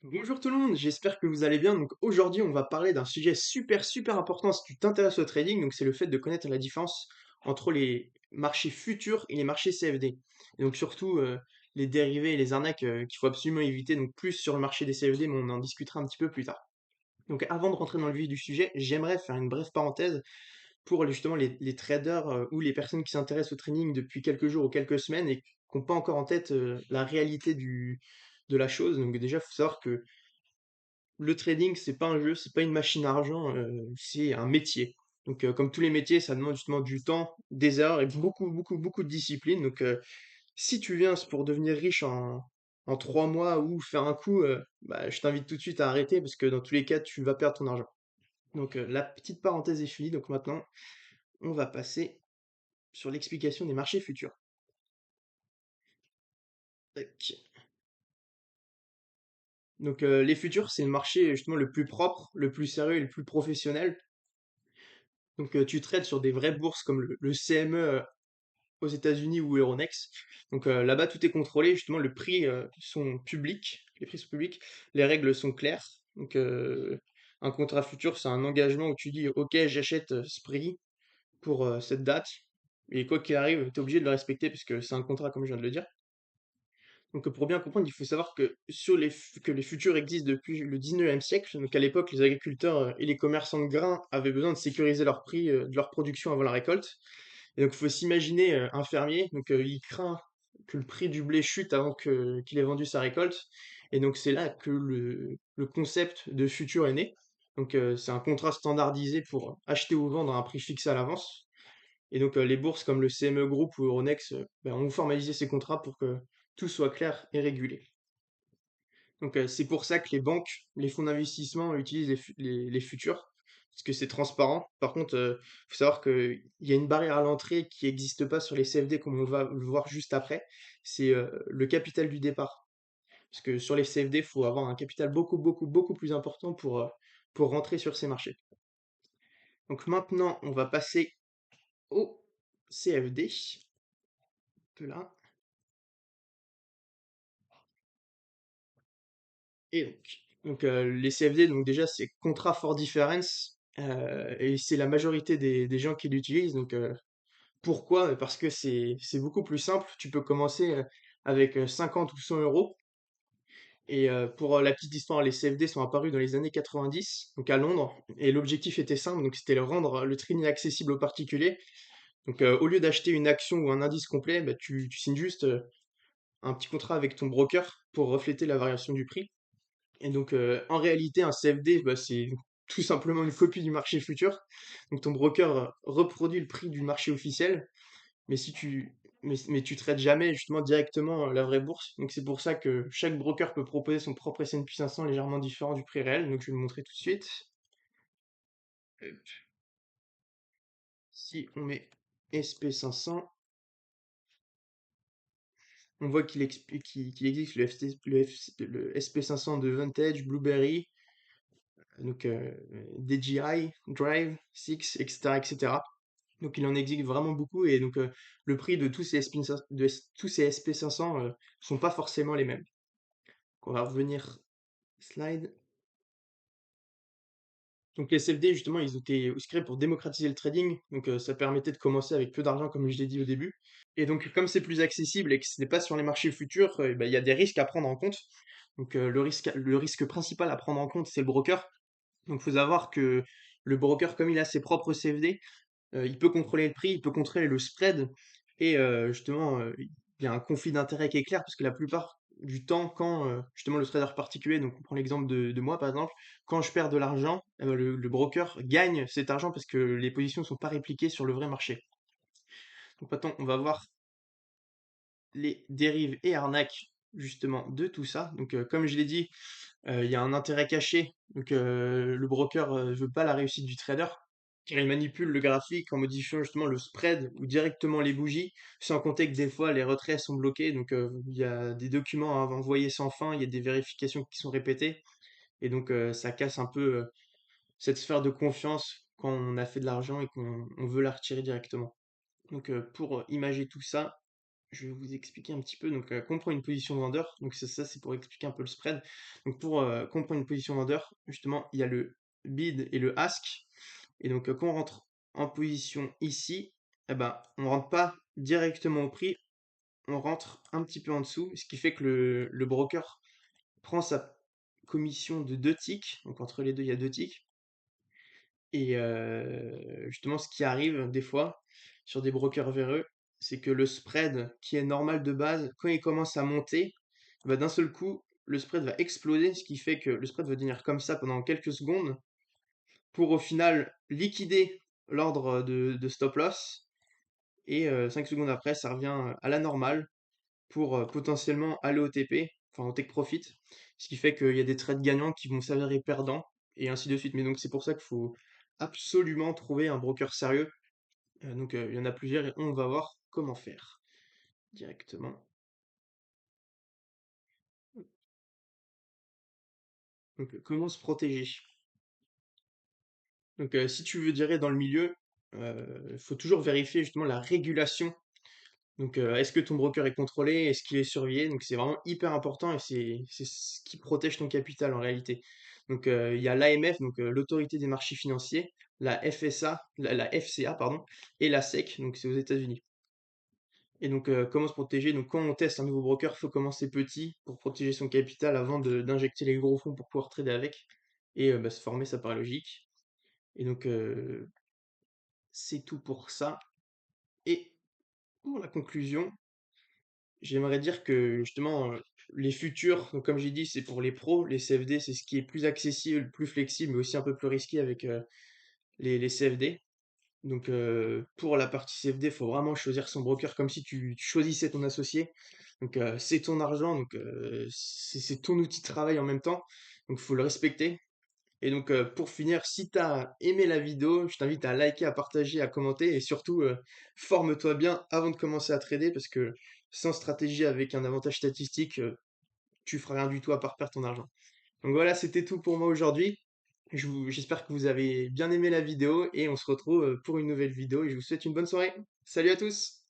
Bonjour tout le monde, j'espère que vous allez bien. Donc aujourd'hui, on va parler d'un sujet super important si tu t'intéresses au trading. Donc c'est le fait de connaître la différence entre les marchés futurs et les marchés CFD. Et donc surtout les dérivés et les arnaques qu'il faut absolument éviter. Donc plus sur le marché des CFD, mais on en discutera un petit peu plus tard. Donc avant de rentrer dans le vif du sujet, j'aimerais faire une brève parenthèse pour justement les traders ou les personnes qui s'intéressent au trading depuis quelques jours ou quelques semaines et qui n'ont pas encore en tête la réalité de la chose. Donc déjà, il faut savoir que le trading, c'est pas un jeu, c'est pas une machine à argent, c'est un métier. Donc, comme tous les métiers, ça demande justement du temps, des heures et beaucoup de discipline. Donc, si tu viens c'est pour devenir riche en 3 mois ou faire un coup, bah, je t'invite tout de suite à arrêter parce que dans tous les cas, tu vas perdre ton argent. Donc, la petite parenthèse est finie. Donc maintenant, on va passer sur l'explication des marchés futurs. Tac. Donc, les futurs, c'est le marché justement le plus propre, le plus sérieux et le plus professionnel. Donc, tu trades sur des vraies bourses comme le CME aux États-Unis ou Euronext. Donc, là-bas, tout est contrôlé. Justement, le prix sont publics. Les prix sont publics. Les règles sont claires. Donc, un contrat futur, c'est un engagement où tu dis, OK, j'achète ce prix pour cette date. Et quoi qu'il arrive, tu es obligé de le respecter puisque c'est un contrat, comme je viens de le dire. Donc, pour bien comprendre, il faut savoir que que les futurs existent depuis le 19e siècle. Donc, à l'époque, les agriculteurs et les commerçants de grains avaient besoin de sécuriser leur prix de leur production avant la récolte. Et donc, il faut s'imaginer un fermier. Donc, il craint que le prix du blé chute avant qu'il ait vendu sa récolte. Et donc, c'est là que le concept de futur est né. Donc, c'est un contrat standardisé pour acheter ou vendre à un prix fixé à l'avance. Et donc, les bourses comme le CME Group ou Euronext ben, ont formalisé ces contrats pour que tout soit clair et régulé. Donc, c'est pour ça que les banques, les fonds d'investissement utilisent les futurs, parce que c'est transparent. Par contre, faut savoir qu'il y a une barrière à l'entrée qui n'existe pas sur les CFD, comme on va le voir juste après. C'est le capital du départ. Parce que sur les CFD, il faut avoir un capital beaucoup plus important pour rentrer sur ces marchés. Donc maintenant, on va passer au CFD. Là. Et les CFD, donc déjà, c'est Contrat for Difference, et c'est la majorité des gens qui l'utilisent. Donc, pourquoi? Parce que c'est beaucoup plus simple. Tu peux commencer avec 50 ou 100 euros. Et pour la petite histoire, les CFD sont apparus dans les années 90, donc à Londres. Et l'objectif était simple, donc c'était de rendre le trading accessible aux particuliers. Donc, au lieu d'acheter une action ou un indice complet, bah, tu signes juste un petit contrat avec ton broker pour refléter la variation du prix. Et donc, en réalité, un CFD, bah, c'est tout simplement une copie du marché futur. Donc, ton broker reproduit le prix du marché officiel, mais si tu, mais tu traites jamais justement directement la vraie bourse. Donc, c'est pour ça que chaque broker peut proposer son propre S&P 500 légèrement différent du prix réel. Donc, je vais le montrer tout de suite. Hop. Si on met SP500, on voit qu'il existe le SP500 de Vantage, Blueberry, donc DJI, Drive, Six, etc. Donc il en existe vraiment beaucoup et donc le prix de tous ces tous ces SP500 sont pas forcément les mêmes. Donc, on va revenir slide. Donc les CFD justement ils ont été aussi créés pour démocratiser le trading. Donc ça permettait de commencer avec peu d'argent comme je l'ai dit au début. Et donc comme c'est plus accessible et que ce n'est pas sur les marchés futurs, ben, il y a des risques à prendre en compte. Donc le risque principal à prendre en compte c'est le broker. Donc il faut savoir que le broker comme il a ses propres CFD, il peut contrôler le prix, il peut contrôler le spread et justement, il y a un conflit d'intérêt qui est clair parce que la plupart du temps, quand justement le trader particulier, donc on prend l'exemple de moi par exemple, quand je perds de l'argent, eh ben, le broker gagne cet argent parce que les positions ne sont pas répliquées sur le vrai marché. Donc maintenant, on va voir les dérives et arnaques justement de tout ça. Donc comme je l'ai dit, il y a un intérêt caché. Donc le broker veut pas la réussite du trader. Car il manipule le graphique en modifiant justement le spread ou directement les bougies, sans compter que des fois les retraits sont bloqués. Donc il y a des documents à envoyer sans fin, il y a des vérifications qui sont répétées. Et donc ça casse un peu cette sphère de confiance quand on a fait de l'argent et qu'on veut la retirer directement. Donc pour imager tout ça, je vais vous expliquer un petit peu. Donc, comprendre une position vendeur. Donc, ça, c'est pour expliquer un peu le spread. Donc, pour comprendre une position vendeur, justement, il y a le bid et le ask. Et donc, quand on rentre en position ici, eh ben, on rentre pas directement au prix, on rentre un petit peu en dessous, ce qui fait que le broker prend sa commission de 2 ticks. Donc, entre les deux, il y a 2 ticks. Et justement, ce qui arrive des fois sur des brokers véreux, c'est que le spread qui est normal de base, quand il commence à monter, bah, d'un seul coup, le spread va exploser, ce qui fait que le spread va devenir comme ça pendant quelques secondes, pour au final liquider l'ordre de stop loss, et 5 secondes après, ça revient à la normale pour potentiellement aller au TP, enfin au take profit, ce qui fait qu'il y a des trades gagnants qui vont s'avérer perdants, et ainsi de suite. Mais donc c'est pour ça qu'il faut absolument trouver un broker sérieux. Donc il y en a plusieurs et on va voir comment faire directement. Donc comment se protéger? Donc si tu veux dire dans le milieu, il faut toujours vérifier justement la régulation. Donc, est-ce que ton broker est contrôlé? Est-ce qu'il est surveillé? Donc, c'est vraiment hyper important et c'est ce qui protège ton capital en réalité. Donc, il y a l'AMF, donc l'autorité des marchés financiers, la FSA, la FCA, pardon, et la SEC, donc c'est aux États-Unis. Et donc, comment se protéger? Donc, quand on teste un nouveau broker, il faut commencer petit pour protéger son capital avant d'injecter les gros fonds pour pouvoir trader avec et bah, se former, ça paraît logique. Et donc, c'est tout pour ça. Et pour la conclusion, j'aimerais dire que justement, les futurs, donc comme j'ai dit, c'est pour les pros, les CFD, c'est ce qui est plus accessible, plus flexible, mais aussi un peu plus risqué avec les CFD. Donc pour la partie CFD, il faut vraiment choisir son broker comme si tu choisissais ton associé. Donc c'est ton argent, donc c'est ton outil de travail en même temps. Donc il faut le respecter. Et donc, pour finir, si tu as aimé la vidéo, je t'invite à liker, à partager, à commenter et surtout, forme-toi bien avant de commencer à trader parce que sans stratégie avec un avantage statistique, tu feras rien du tout à part perdre ton argent. Donc voilà, c'était tout pour moi aujourd'hui. J'espère que vous avez bien aimé la vidéo et on se retrouve pour une nouvelle vidéo et je vous souhaite une bonne soirée. Salut à tous!